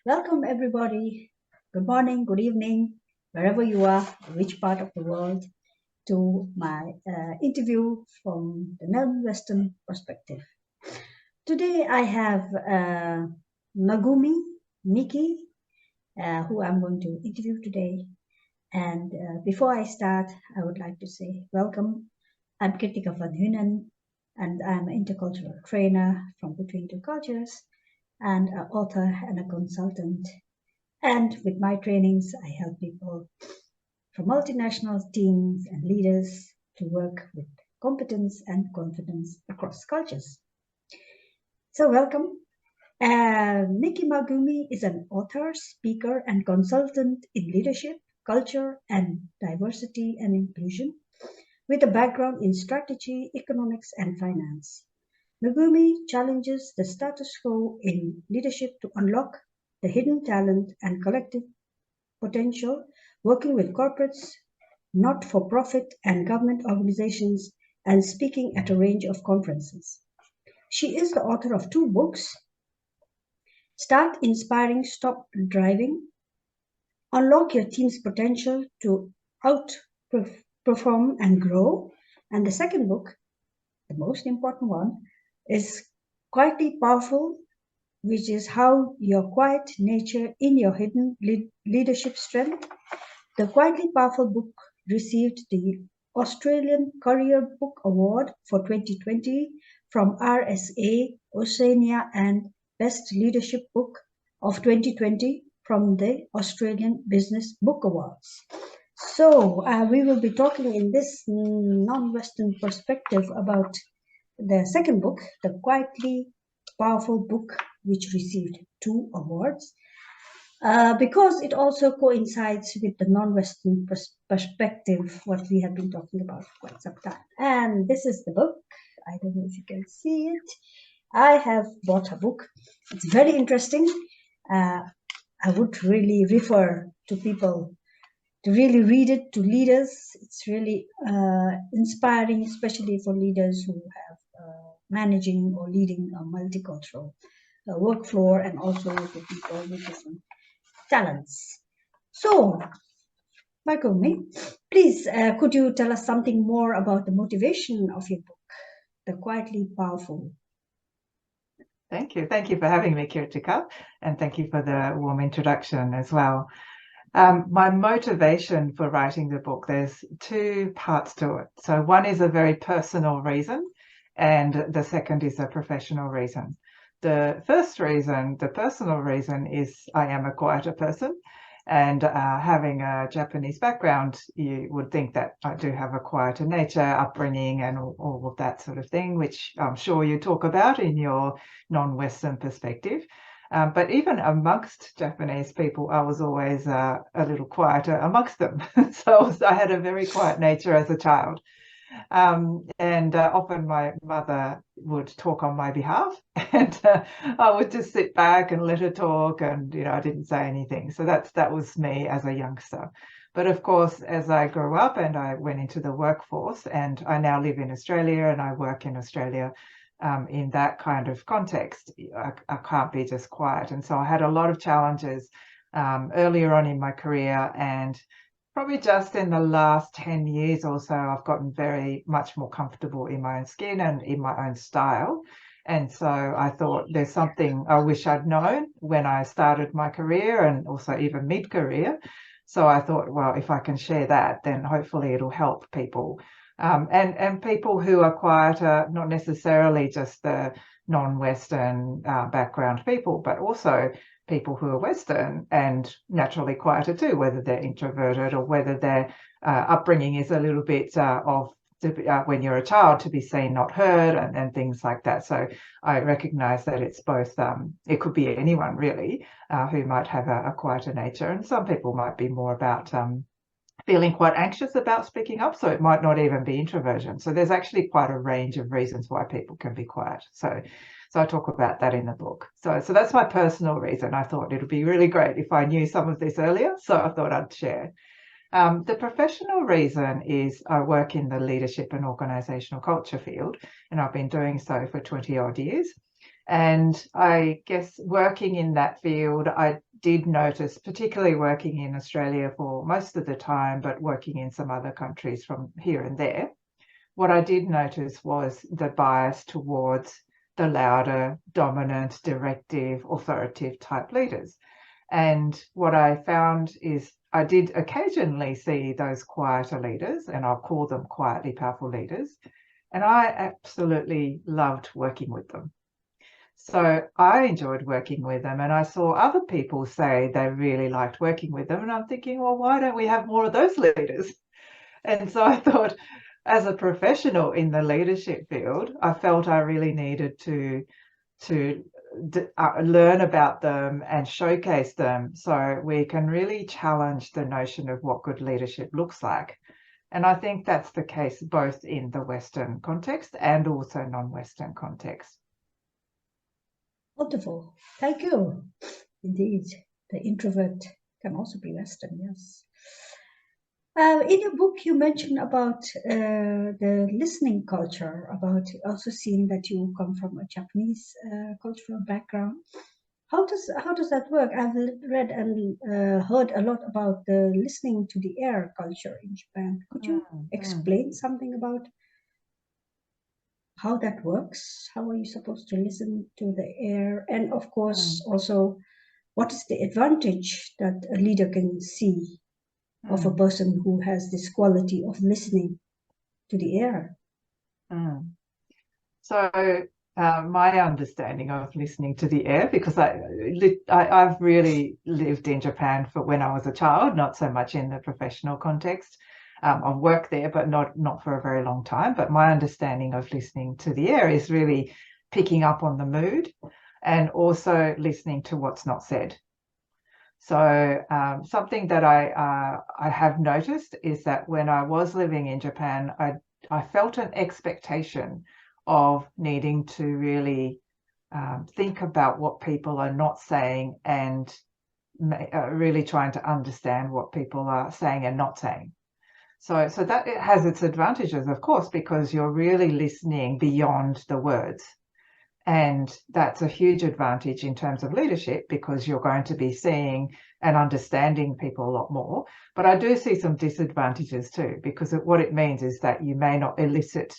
Welcome, everybody. Good morning, good evening, wherever you are, which part of the world, to my interview from the non-Western perspective. Today, I have Megumi Miki, who I'm going to interview today. And before I start, I would like to say welcome. I'm Kritika van Hunen, and I'm an intercultural trainer from Between Two Cultures, and an author and a consultant. And with my trainings, I help people from multinational teams and leaders to work with competence and confidence across cultures. So, welcome. Miki Megumi is an author, speaker, and consultant in leadership, culture, and diversity and inclusion, with a background in strategy, economics, and finance. Megumi challenges the status quo in leadership to unlock the hidden talent and collective potential, working with corporates, not-for-profit, and government organizations, and speaking at a range of conferences. She is the author of 2 books, Start Inspiring, Stop Driving, Unlock Your Team's Potential to Outperform and Grow, and the second book, the most important one, is Quietly Powerful, which is how your quiet nature in your hidden leadership strength. The Quietly Powerful book received the Australian Career Book Award for 2020 from RSA Oceania and Best Leadership Book of 2020 from the Australian Business Book Awards. So we will be talking in this non-Western perspective about the second book, the Quietly Powerful book, which received 2 awards. Because it also coincides with the non-Western perspective, what we have been talking about for quite some time. And this is the book. I don't know if you can see it. I have bought a book. It's very interesting. I would really refer to people to really read it, to leaders. It's really inspiring, especially for leaders who have managing or leading a multicultural work floor, and also for people with different talents. So, Megumi, please, could you tell us something more about the motivation of your book, The Quietly Powerful? Thank you. Thank you for having me, Kirtika, and thank you for the warm introduction as well. My motivation for writing the book, there's 2 parts to it. So one is a very personal reason, and the second is a professional reason. The first reason, the personal reason, is I am a quieter person, and having a Japanese background, you would think that I do have a quieter nature, upbringing, and all of that sort of thing, which I'm sure you talk about in your non-Western perspective. But even amongst Japanese people, I was always a little quieter amongst them. So I had a very quiet nature as a child. And often my mother would talk on my behalf, and I would just sit back and let her talk, and I didn't say anything. So that was me as a youngster. But of course, as I grew up and I went into the workforce, and I now live in Australia and I work in Australia, in that kind of context, I can't be just quiet. And so I had a lot of challenges earlier on in my career, and probably just in the last 10 years or so, I've gotten very much more comfortable in my own skin and in my own style. And so I thought there's something I wish I'd known when I started my career, and also even mid-career. So I thought, well, if I can share that, then hopefully it'll help people. And people who are quieter, not necessarily just the non-Western background people, but also people who are Western and naturally quieter too, whether they're introverted or whether their upbringing is a little bit when you're a child, to be seen, not heard, and things like that. So I recognize that it's both, it could be anyone really who might have a quieter nature, and some people might be more about feeling quite anxious about speaking up, so it might not even be introversion. So there's actually quite a range of reasons why people can be quiet. So I talk about that in the book. So that's my personal reason. I thought it would be really great if I knew some of this earlier, so I thought I'd share. The professional reason is I work in the leadership and organizational culture field, and I've been doing so for 20 odd years. And I guess working in that field, I did notice, particularly working in Australia for most of the time, but working in some other countries from here and there, what I did notice was the bias towards the louder, dominant, directive, authoritative type leaders. And what I found is I did occasionally see those quieter leaders, and I'll call them quietly powerful leaders, and I absolutely loved working with them. So I enjoyed working with them, and I saw other people say they really liked working with them, and I'm thinking, well, why don't we have more of those leaders? And so I thought, as a professional in the leadership field, I felt I really needed to learn about them and showcase them so we can really challenge the notion of what good leadership looks like. And I think that's the case both in the Western context and also non-Western context. Wonderful. Thank you. Indeed, the introvert can also be Western, yes. In your book, you mentioned about the listening culture, about also seeing that you come from a Japanese cultural background. How does that work? I've read and heard a lot about the listening to the air culture in Japan. Could you explain something about how that works? How are you supposed to listen to the air? And of course, also, what is the advantage that a leader can see of a person who has this quality of listening to the air? So my understanding of listening to the air, because I've really lived in Japan for when I was a child, not so much in the professional context. I've worked there, but not for a very long time. But my understanding of listening to the air is really picking up on the mood and also listening to what's not said. So something that I have noticed is that when I was living in Japan, I felt an expectation of needing to really think about what people are not saying and really trying to understand what people are saying and not saying. So that it has its advantages, of course, because you're really listening beyond the words. And that's a huge advantage in terms of leadership because you're going to be seeing and understanding people a lot more. But I do see some disadvantages too, because what it means is that you may not elicit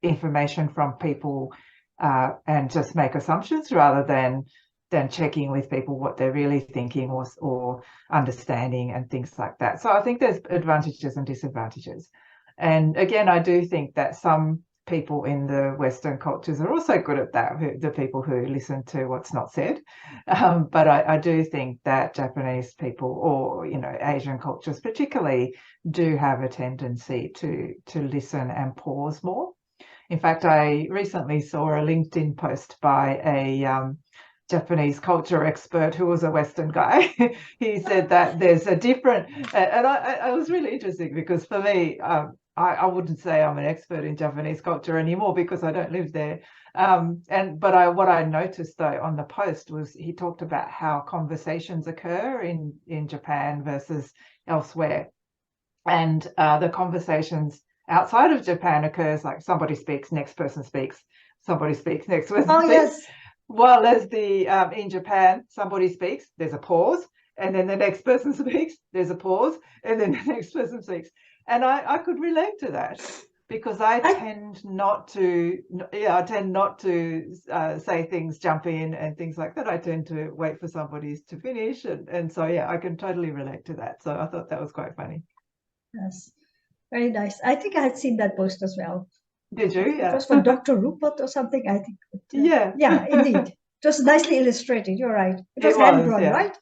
information from people and just make assumptions rather than checking with people what they're really thinking or understanding and things like that. So I think there's advantages and disadvantages. And again, I do think that some people in the Western cultures are also good at that, the people who listen to what's not said. But I do think that Japanese people or, Asian cultures particularly do have a tendency to listen and pause more. In fact, I recently saw a LinkedIn post by a Japanese culture expert who was a Western guy. He said that there's a different, and I was really interesting because for me, I wouldn't say I'm an expert in Japanese culture anymore because I don't live there. But what I noticed though on the post was he talked about how conversations occur in Japan versus elsewhere, and the conversations outside of Japan occurs like somebody speaks, next person speaks, somebody speaks, next person speaks. Yes. While as in Japan, somebody speaks, there's a pause, and then the next person speaks, there's a pause, and then the next person speaks. And I could relate to that because I tend not to say things, jump in and things like that. I tend to wait for somebody to finish. And so, yeah, I can totally relate to that. So I thought that was quite funny. Yes, very nice. I think I had seen that post as well. Did you? Yeah. It was for Dr. Rupert or something, I think. Yeah. Yeah, indeed. It was nicely illustrated. You're right. It was hand-drawn, yeah. right?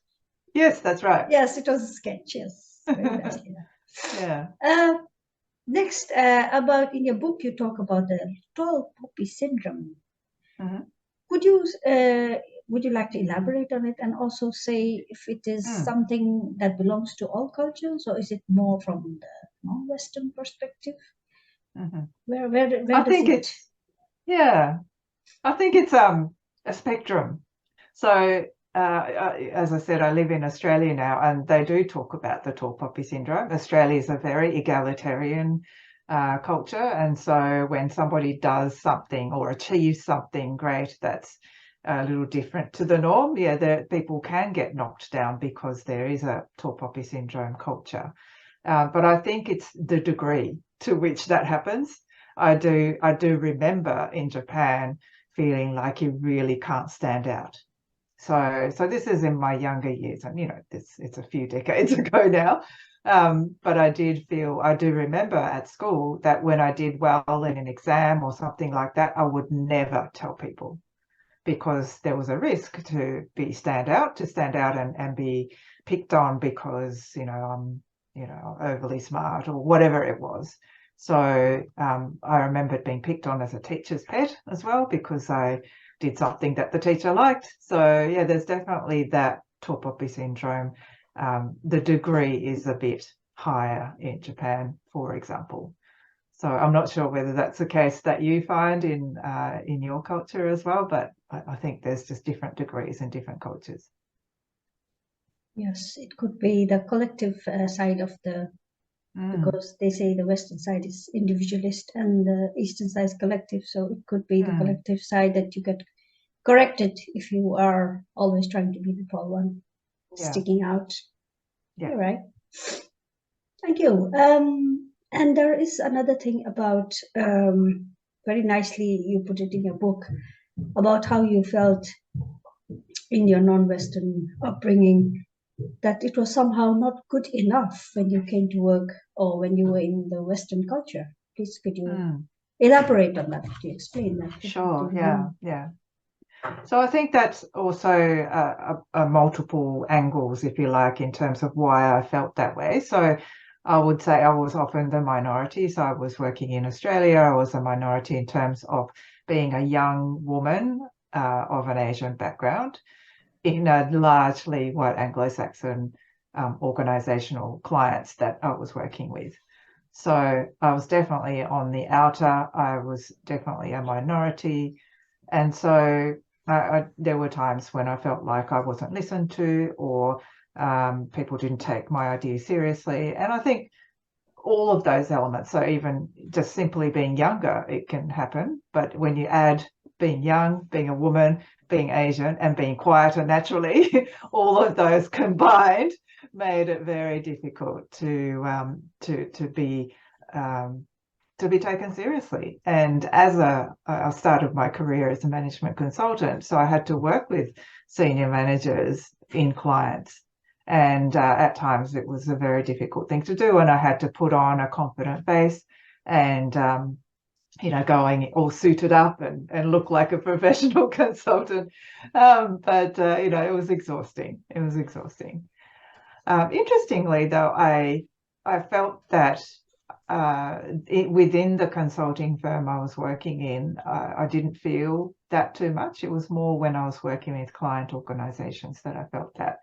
Yes, that's right. Yes, it was a sketch. Yes, very nicely done. Yeah. Next, about in your book, you talk about the tall poppy syndrome. Would you like to elaborate on it and also say if it is something that belongs to all cultures or is it more from the non-Western perspective? Where I think it's a spectrum. So as I said, I live in Australia now, and they do talk about the tall poppy syndrome. Australia is a very egalitarian culture, and so when somebody does something or achieves something great that's a little different to the norm. Yeah, people can get knocked down because there is a tall poppy syndrome culture. But I think it's the degree to which that happens. I do remember in Japan feeling like you really can't stand out. So this is in my younger years, and it's a few decades ago now. But I do remember at school that when I did well in an exam or something like that, I would never tell people, because there was a risk to stand out and be picked on because I'm overly smart or whatever it was. So I remembered being picked on as a teacher's pet as well because I did something that the teacher liked. So yeah, there's definitely that tall poppy syndrome. The degree is a bit higher in Japan, for example. So I'm not sure whether that's the case that you find in your culture as well, but I think there's just different degrees in different cultures. Yes, it could be the collective side of because they say the Western side is individualist and the Eastern side is collective. So it could be the collective side that you get corrected if you are always trying to be the tall one, sticking out. Yeah. You're right. Thank you. And there is another thing about, very nicely you put it in your book, about how you felt in your non-Western upbringing, that it was somehow not good enough when you came to work or when you were in the Western culture. Please, could you elaborate on that? Could you explain that? Sure. Yeah. So I think that's also a multiple angles, if you like, in terms of why I felt that way. So I would say I was often the minority. So I was working in Australia. I was a minority in terms of being a young woman of an Asian background in a largely white Anglo-Saxon organizational clients that I was working with. So I was definitely on the outer. I was definitely a minority. And so there were times when I felt like I wasn't listened to, or people didn't take my ideas seriously. And I think all of those elements, so even just simply being younger, it can happen. But when you add being young, being a woman, being Asian, and being quieter naturally, all of those combined made it very difficult to be taken seriously. And I started my career as a management consultant, so I had to work with senior managers in clients. And at times it was a very difficult thing to do. And I had to put on a confident face and, going all suited up and look like a professional consultant. But it was exhausting. It was exhausting. Interestingly, though, I felt that within the consulting firm I was working in, I didn't feel that too much. It was more when I was working with client organizations that I felt that.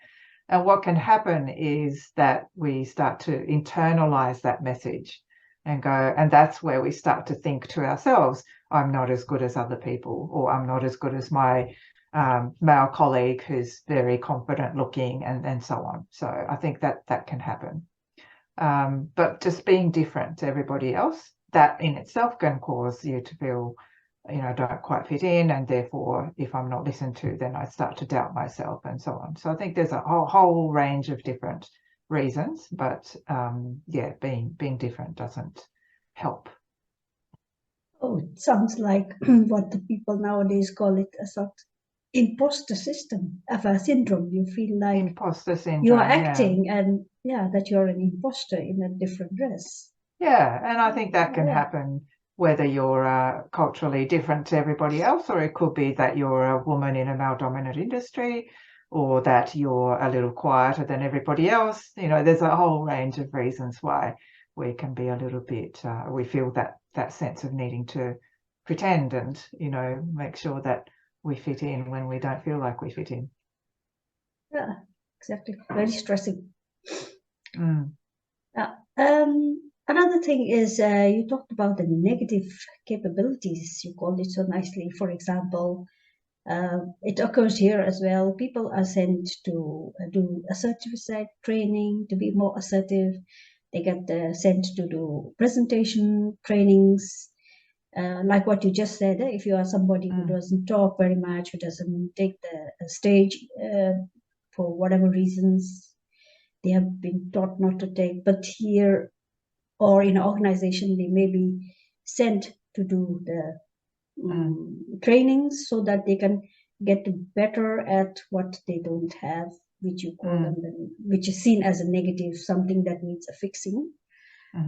And what can happen is that we start to internalize that message and go, and that's where we start to think to ourselves, I'm not as good as other people, or I'm not as good as my male colleague who's very confident looking, and so on. So I think that can happen. But just being different to everybody else, that in itself can cause you to feel, don't quite fit in, and therefore, if I'm not listened to, then I start to doubt myself and so on. So I think there's a whole range of different reasons, but being different doesn't help. Oh, it sounds like what the people nowadays call it a sort of imposter syndrome. You feel like imposter syndrome, you are acting, and that you're an imposter in a different dress. Yeah, and I think that can happen whether you're culturally different to everybody else, or it could be that you're a woman in a male-dominant industry, or that you're a little quieter than everybody else. There's a whole range of reasons why we can be a little bit, we feel that sense of needing to pretend and, make sure that we fit in when we don't feel like we fit in. Yeah, exactly. Very stressing. Another thing is you talked about the negative capabilities. You called it so nicely. For example, it occurs here as well. People are sent to do assertive training to be more assertive. They get sent to do presentation trainings. like what you just said, if you are somebody who doesn't talk very much, who doesn't take the stage for whatever reasons they have been taught not to take, but here or in an organization they may be sent to do the trainings so that they can get better at what they don't have, which you call them, which is seen as a negative, something that needs a fixing.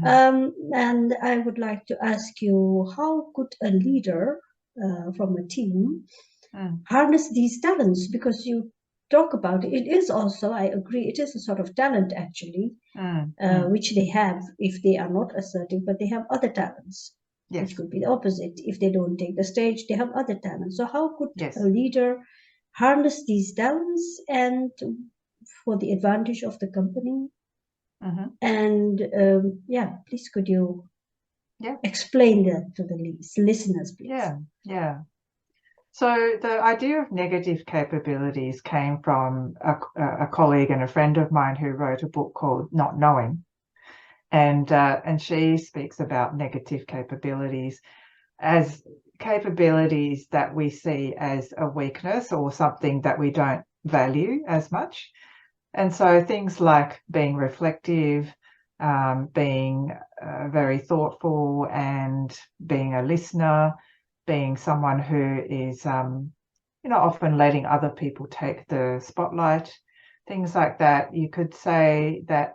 And I would like to ask you, how could a leader from a team harness these talents? Because you talk about it, it is also, I agree, it is a sort of talent actually, which they have if they are not assertive, but they have other talents. Yes. Which could be the opposite. If they don't take the stage, they have other talents. So how could a leader harness these talents and for the advantage of the company? And please could you explain that to the listeners, please? Yeah. So the idea of negative capabilities came from a colleague and a friend of mine who wrote a book called Not Knowing. And she speaks about negative capabilities as capabilities that we see as a weakness or something that we don't value as much. And so things like being reflective, being very thoughtful, and being a listener, being someone who is, often letting other people take the spotlight, things like that. You could say that,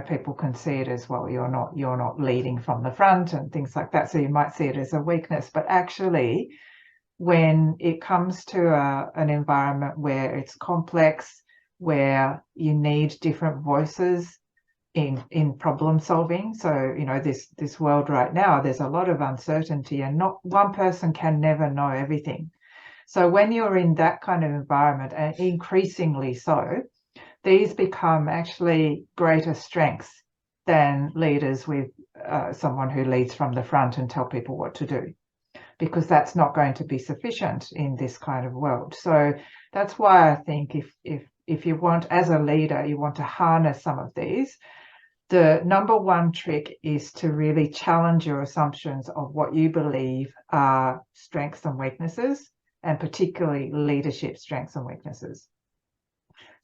people can see it as, well, you're not leading from the front and things like that. So you might see it as a weakness, but actually when it comes to an environment where it's complex, where you need different voices in problem solving. So, this world right now, there's a lot of uncertainty and not one person can never know everything. So when you're in that kind of environment, and increasingly so, these become actually greater strengths than leaders with someone who leads from the front and tell people what to do, because that's not going to be sufficient in this kind of world. So that's why I think if you want, as a leader, you want to harness some of these, the number one trick is to really challenge your assumptions of what you believe are strengths and weaknesses, and particularly leadership strengths and weaknesses.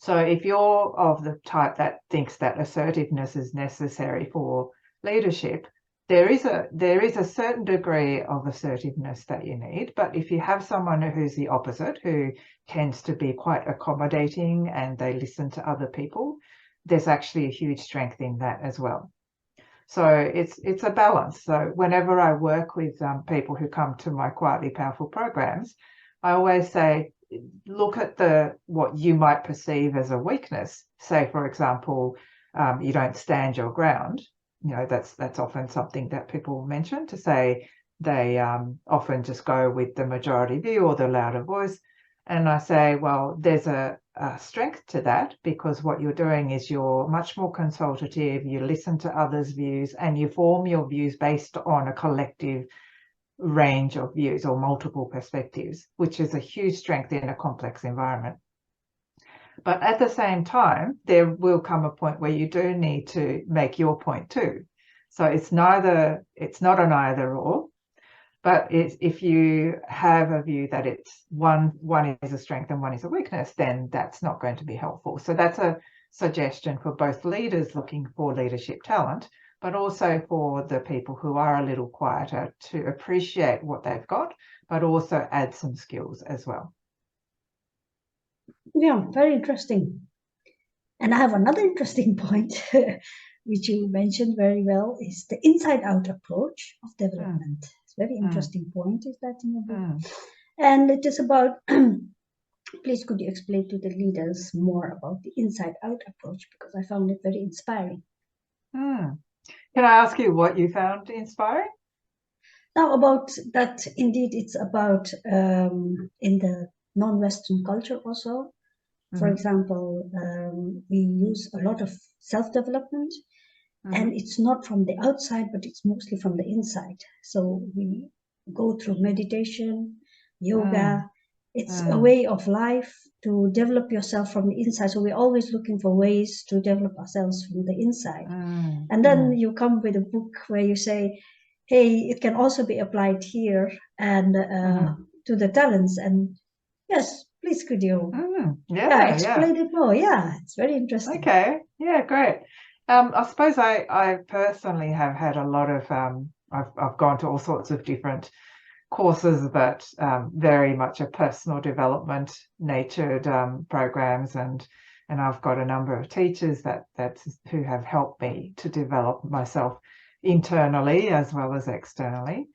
So if you're of the type that thinks that assertiveness is necessary for leadership, there is a certain degree of assertiveness that you need. But if you have someone who's the opposite, who tends to be quite accommodating and they listen to other people, there's actually a huge strength in that as well. So it's a balance. So whenever I work with people who come to my Quietly Powerful programs, I always say, look at what you might perceive as a weakness. Say, for example, you don't stand your ground. That's often something that people mention, to say they often just go with the majority view or the louder voice. And I say, well, there's a strength to that, because what you're doing is you're much more consultative, you listen to others' views, and you form your views based on a collective range of views or multiple perspectives, which is a huge strength in a complex environment. But at the same time, there will come a point where you do need to make your point too. So it's not an either or, but if you have a view that it's one is a strength and one is a weakness, then that's not going to be helpful. So that's a suggestion for both leaders looking for leadership talent, but also for the people who are a little quieter, to appreciate what they've got, but also add some skills as well. Yeah, very interesting. And I have another interesting point, which you mentioned very well, is the inside-out approach of development. It's a very interesting point, is that in your book? And it is about, please could you explain to the leaders more about the inside-out approach, because I found it very inspiring. Can I ask you what you found inspiring? Now, about that, indeed, it's about in the non-Western culture also. For example, we use a lot of self-development, and it's not from the outside, but it's mostly from the inside. So we go through meditation, yoga. It's a way of life to develop yourself from the inside. So we're always looking for ways to develop ourselves from the inside. And then you come with a book where you say, hey, it can also be applied here and to the talents. And yes, please could you explain it more? Yeah, it's very interesting. Okay, yeah, great. I suppose I personally have had a lot of I've gone to all sorts of different courses, but very much a personal development natured programs, and I've got a number of teachers who have helped me to develop myself internally as well as externally.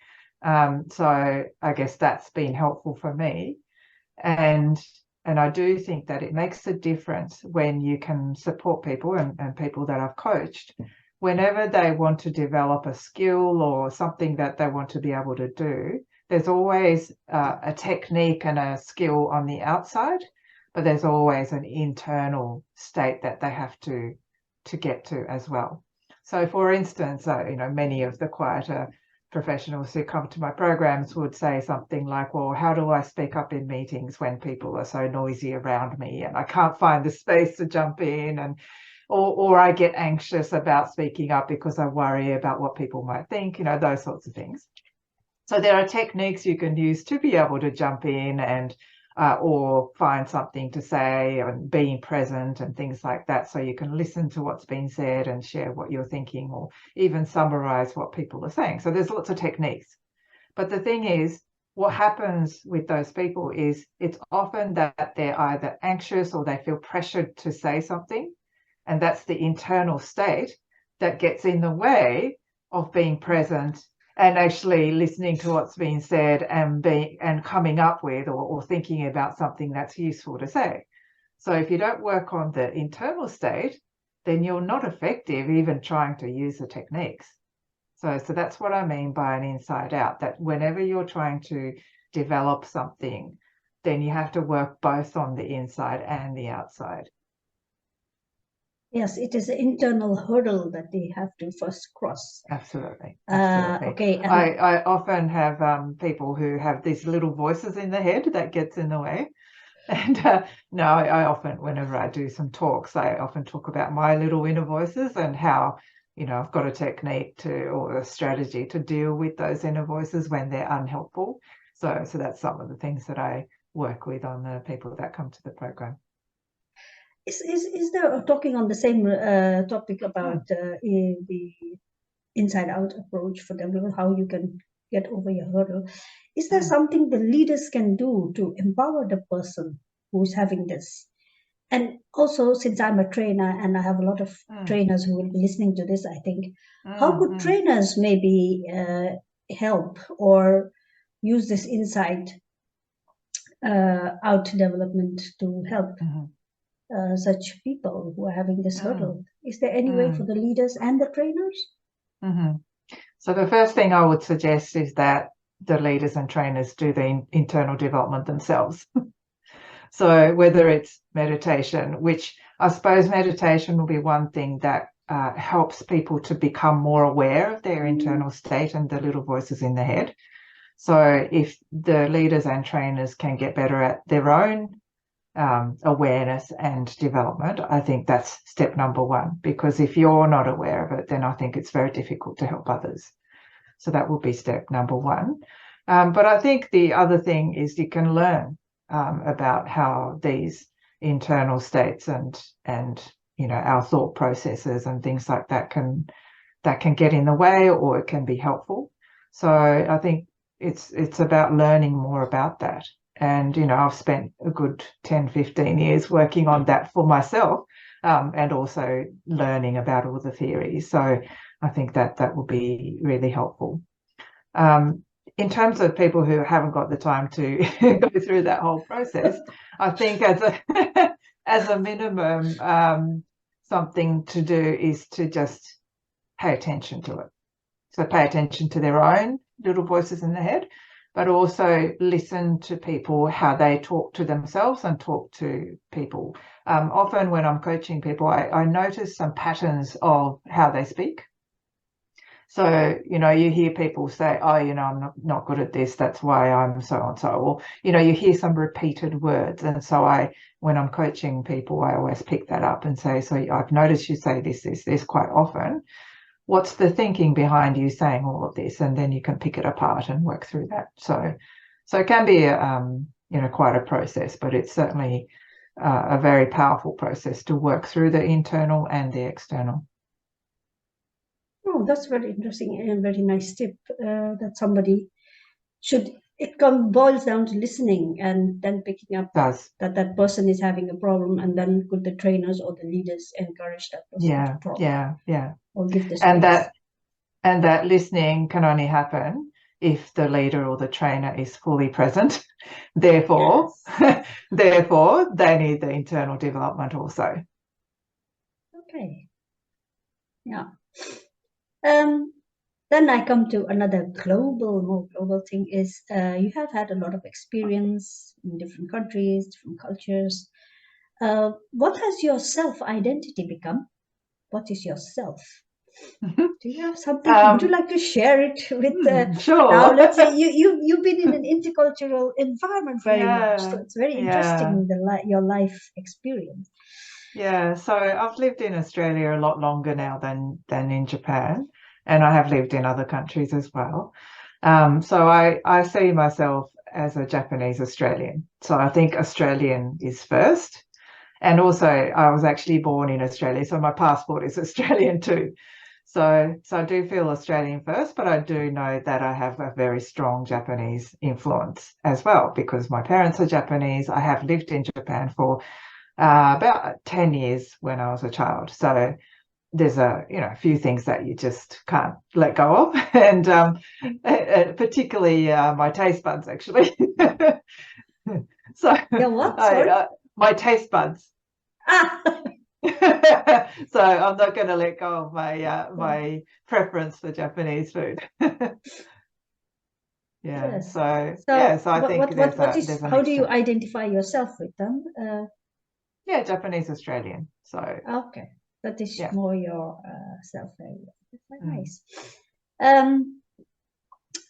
So I guess that's been helpful for me, and I do think that it makes a difference when you can support people and people that I've coached whenever they want to develop a skill or something that they want to be able to do. There's always a technique and a skill on the outside, but there's always an internal state that they have to get to as well. So, for instance, many of the quieter professionals who come to my programs would say something like, well, how do I speak up in meetings when people are so noisy around me and I can't find the space to jump in, and or I get anxious about speaking up because I worry about what people might think, those sorts of things. So there are techniques you can use to be able to jump in and or find something to say and being present and things like that, so you can listen to what's been said and share what you're thinking, or even summarize what people are saying. So there's lots of techniques. But the thing is, what happens with those people is it's often that they're either anxious or they feel pressured to say something. And that's the internal state that gets in the way of being present and actually listening to what's being said and coming up with or thinking about something that's useful to say. So if you don't work on the internal state, then you're not effective even trying to use the techniques. So that's what I mean by an inside out, that whenever you're trying to develop something, then you have to work both on the inside and the outside. Yes, it is an internal hurdle that they have to first cross. Absolutely. Okay. I often have people who have these little voices in the head that gets in the way. And I often, whenever I do some talks, I often talk about my little inner voices and how, I've got a technique or a strategy to deal with those inner voices when they're unhelpful. So that's some of the things that I work with on the people that come to the program. Is there, talking on the same topic about the inside out approach for development, how you can get over your hurdle, is there something the leaders can do to empower the person who's having this? And also, since I'm a trainer and I have a lot of trainers who will be listening to this, I think, how could trainers maybe help or use this inside out development to help such people who are having this hurdle? Is there any way for the leaders and the trainers? So the first thing I would suggest is that the leaders and trainers do the internal development themselves. So whether it's meditation, which I suppose meditation will be one thing that helps people to become more aware of their internal state and the little voices in the head. So if the leaders and trainers can get better at their own awareness and development, I think that's step number one, because if you're not aware of it, then I think it's very difficult to help others. So that will be step number one. But I think the other thing is you can learn about how these internal states and our thought processes and things like that can get in the way, or it can be helpful. So I think it's about learning more about that. And, I've spent a good 10, 15 years working on that for myself, and also learning about all the theories. So I think that will be really helpful. In terms of people who haven't got the time to go through that whole process, I think as a minimum, something to do is to just pay attention to it. So pay attention to their own little voices in the head, but also listen to people, how they talk to themselves and talk to people. Often when I'm coaching people, I notice some patterns of how they speak. So, you hear people say, oh, I'm not good at this, that's why I'm so-and-so. Or, you hear some repeated words. And so when I'm coaching people, I always pick that up and say, so I've noticed you say this quite often. what's the thinking behind you saying all of this, and then you can pick it apart and work through that. So it can be quite a process, but it's certainly a very powerful process to work through the internal and the external. Oh, that's very interesting and very nice tip that somebody should. It boils down to listening and then picking up that person is having a problem, and then could the trainers or the leaders encourage that person to talk, or give the space. And that listening can only happen if the leader or the trainer is fully present. Therefore, therefore, they need the internal development also. Okay. Yeah. Then I come to another more global thing is you have had a lot of experience in different countries, different cultures. What has your self-identity become? What is yourself? Do you have something? Would you like to share it with? Sure. Now, let's say you've been in an intercultural environment very much, so it's very interesting your life experience. Yeah, so I've lived in Australia a lot longer now than in Japan, and I have lived in other countries as well. So I see myself as a Japanese Australian. So I think Australian is first. And also I was actually born in Australia, so my passport is Australian too. So I do feel Australian first, but I do know that I have a very strong Japanese influence as well, because my parents are Japanese. I have lived in Japan for about 10 years when I was a child. So there's a few things that you just can't let go of, and particularly my taste buds, actually. So my taste buds. So I'm not going to let go of my preference for Japanese food. Yes. So I think how do you identify yourself with them? Japanese Australian. So okay, that is more your self. Very nice.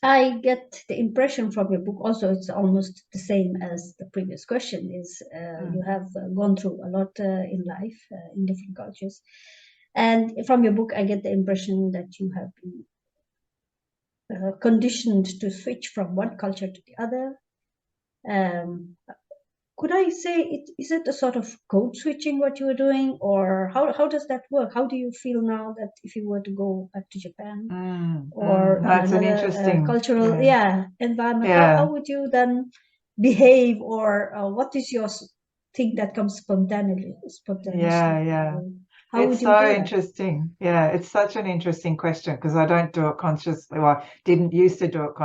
I get the impression from your book also, it's almost the same as the previous question, is you have gone through a lot in life in different cultures. And from your book, I get the impression that you have been conditioned to switch from one culture to the other. Could I say, is it a sort of code switching what you were doing, or how does that work? How do you feel now that if you were to go back to Japan or another cultural environment, how would you then behave, or what is your thing that comes spontaneously? How it's so interesting. Yeah, it's such an interesting question, because I don't do it consciously. Well, I didn't used to do it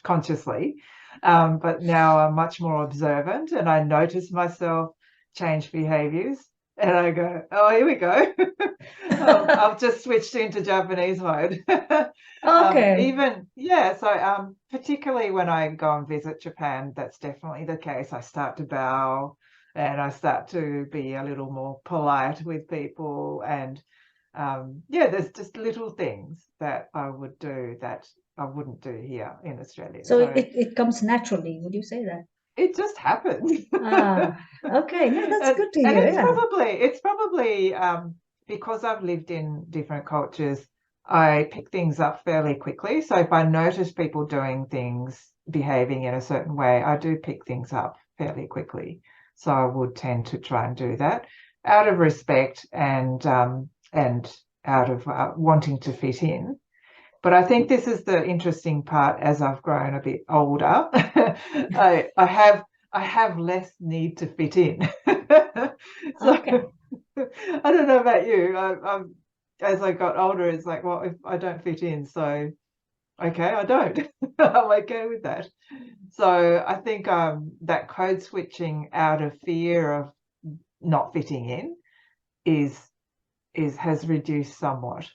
consciously. But now I'm much more observant, and I notice myself change behaviors, and I go, oh, here we go. I've just switched into Japanese mode. Okay. So particularly when I go and visit Japan, that's definitely the case. I start to bow, and I start to be a little more polite with people, and there's just little things that I would do that I wouldn't do here in Australia. So it comes naturally, would you say that? It just happens. Okay. No, that's good to hear. And it's probably because I've lived in different cultures, I pick things up fairly quickly. So if I notice people doing things, behaving in a certain way, I do pick things up fairly quickly. So I would tend to try and do that out of respect and out of wanting to fit in. But I think this is the interesting part. As I've grown a bit older, I have less need to fit in. Okay. I don't know about you. As I got older, it's like, well, if I don't fit in, so okay, I don't. I'm okay with that. So I think that code switching out of fear of not fitting in has reduced somewhat.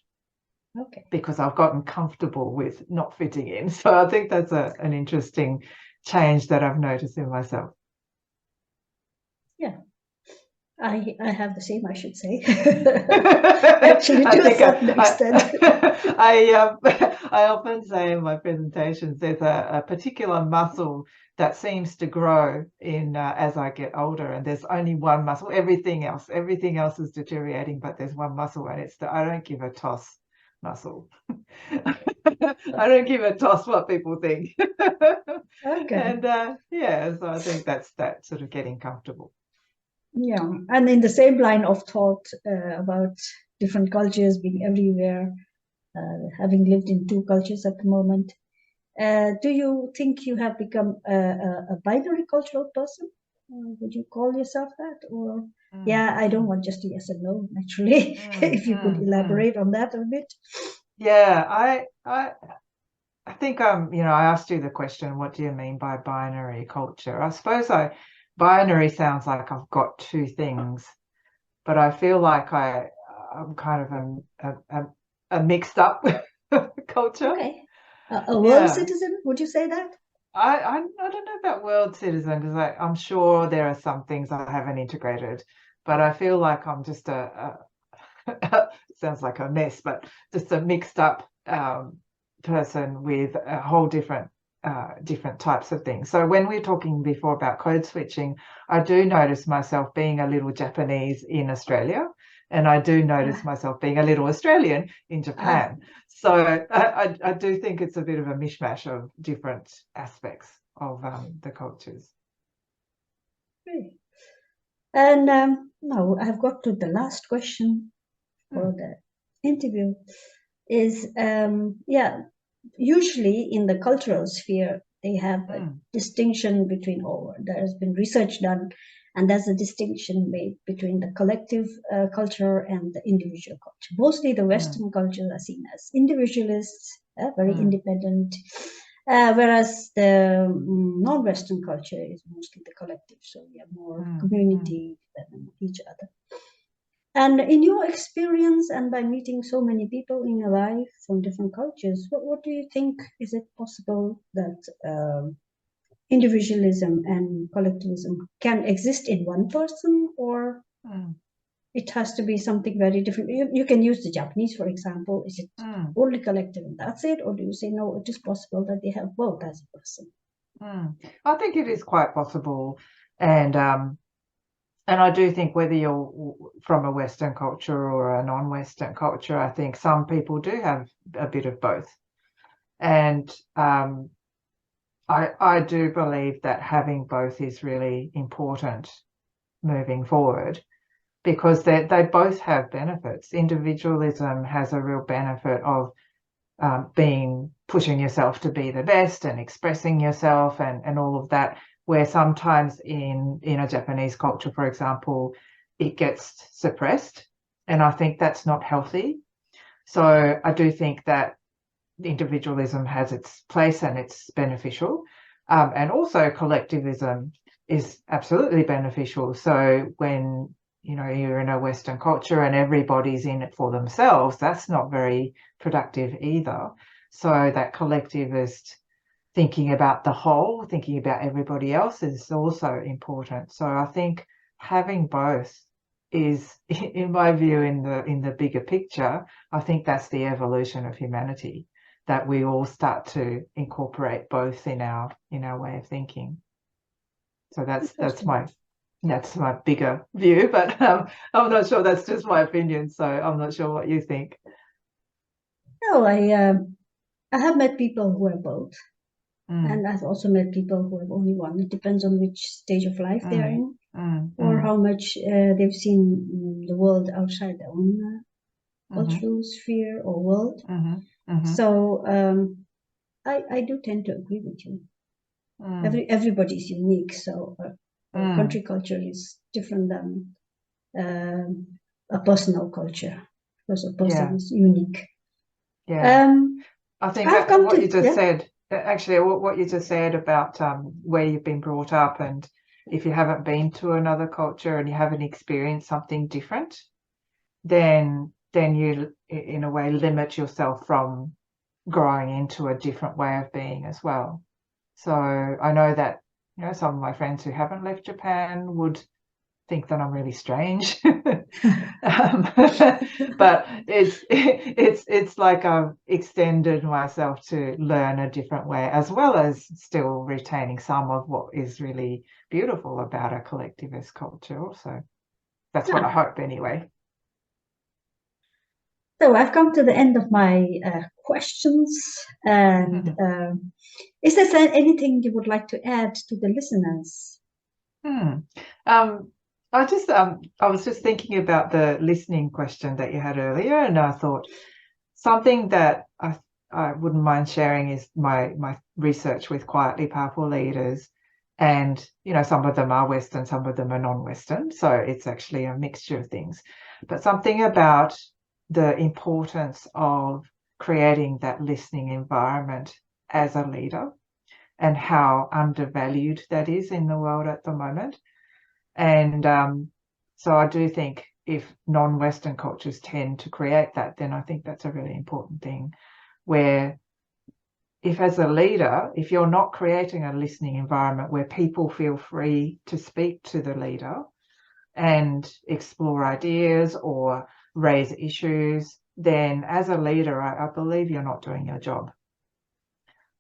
Okay. Because I've gotten comfortable with not fitting in. So I think that's an interesting change that I've noticed in myself. Yeah. I have the same, I should say. Actually, to a certain extent. I often say in my presentations, there's a particular muscle that seems to grow in as I get older, and there's only one muscle. Everything else is deteriorating, but there's one muscle, and it's I don't give a toss muscle. I don't give a toss what people think. Okay. And yeah, so I think that's that sort of getting comfortable. Yeah, and in the same line of thought about different cultures being everywhere, having lived in two cultures at the moment, do you think you have become a binary cultural person? Would you call yourself that? Or, yeah, I don't want just a yes and no, actually. If you could elaborate on that a bit. Yeah, I think you know, I asked you the question, what do you mean by binary culture? I suppose binary sounds like I've got two things, but I feel like I'm kind of a mixed up culture. Okay. A world Yeah. citizen, would you say that? I don't know about world citizen, because I'm sure there are some things I haven't integrated, but I feel like I'm just sounds like a mess, but just a mixed up person with a whole different types of things. So when we were talking before about code switching, I do notice myself being a little Japanese in Australia, and I do notice myself being a little Australian in Japan. So I do think it's a bit of a mishmash of different aspects of the cultures. Great. And now I've got to the last question for the interview. Is yeah, usually in the cultural sphere they have a distinction between, or there has been research done, and there's a distinction made between the collective culture and the individual culture. Mostly the Western cultures are seen as individualists, very independent, whereas the non-Western culture is mostly the collective, so we have more community than each other. And in your experience, and by meeting so many people in your life from different cultures, what do you think? Is it possible that individualism and collectivism can exist in one person, or it has to be something very different? You can use the Japanese, for example. Is it only collective and that's it? Or do you say, no, it is possible that they have both as a person? I think it is quite possible. And I do think whether you're from a Western culture or a non-Western culture, I think some people do have a bit of both. And I do believe that having both is really important moving forward, because they both have benefits. Individualism has a real benefit of pushing yourself to be the best and expressing yourself and all of that, where sometimes in a Japanese culture, for example, it gets suppressed. And I think that's not healthy. So I do think that individualism has its place and it's beneficial. And also collectivism is absolutely beneficial. So when you're in a Western culture and everybody's in it for themselves, that's not very productive either. So that collectivist thinking about the whole, thinking about everybody else is also important. So I think having both is, in my view, in the bigger picture, I think that's the evolution of humanity, that we all start to incorporate both in our way of thinking. So that's my bigger view, but I'm not sure, that's just my opinion. So I'm not sure what you think. No, I have met people who have both. And I've also met people who have only one. It depends on which stage of life they are in, or how much they've seen the world outside their own cultural sphere or world. So I do tend to agree with you. Everybody's unique, so a country culture is different than a personal culture, because a person is unique. I think what you just said, actually, what you just said about where you've been brought up, and if you haven't been to another culture and you haven't experienced something different, then you, in a way, limit yourself from growing into a different way of being as well. So I know that some of my friends who haven't left Japan would think that I'm really strange. But it's like I've extended myself to learn a different way, as well as still retaining some of what is really beautiful about a collectivist culture also. That's what I hope anyway. So I've come to the end of my questions, and is there anything you would like to add to the listeners? I was just thinking about the listening question that you had earlier, and I thought something that I wouldn't mind sharing is my research with quietly powerful leaders. And, you know, some of them are Western, some of them are non-Western. So it's actually a mixture of things. But something about the importance of creating that listening environment as a leader and how undervalued that is in the world at the moment. And so I do think if non-Western cultures tend to create that, then I think that's a really important thing, where if as a leader, if you're not creating a listening environment where people feel free to speak to the leader and explore ideas or raise issues, then as a leader, I believe you're not doing your job.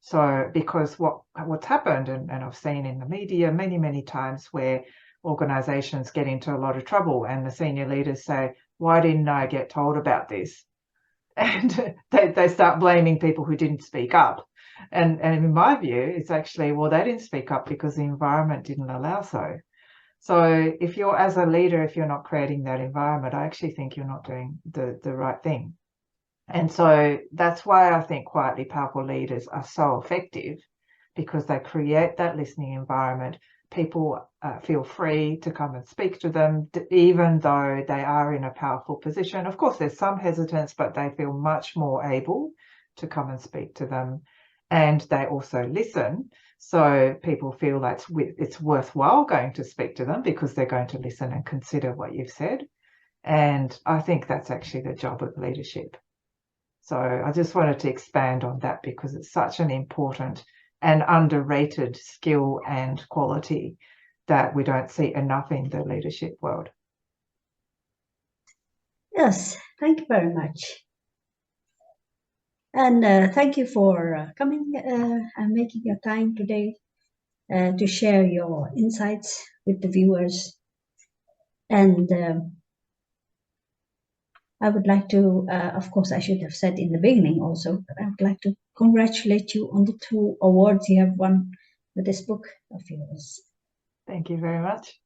So because what's happened, and I've seen in the media many times where organizations get into a lot of trouble and the senior leaders say, why didn't I get told about this? And they start blaming people who didn't speak up. And in my view, it's actually, well, they didn't speak up because the environment didn't allow so. So if you're, as a leader, if you're not creating that environment, I actually think you're not doing the right thing. And so that's why I think quietly powerful leaders are so effective, because they create that listening environment. People feel free to come and speak to them, even though they are in a powerful position. Of course, there's some hesitance, but they feel much more able to come and speak to them. And they also listen. So people feel like it's worthwhile going to speak to them because they're going to listen and consider what you've said. And I think that's actually the job of leadership. So I just wanted to expand on that because it's such an important and underrated skill and quality that we don't see enough in the leadership world. Yes, thank you very much. And thank you for coming and making your time today to share your insights with the viewers. And I would like to, of course, I should have said in the beginning also, but I would like to congratulate you on the 2 awards you have won with this book of yours. Thank you very much.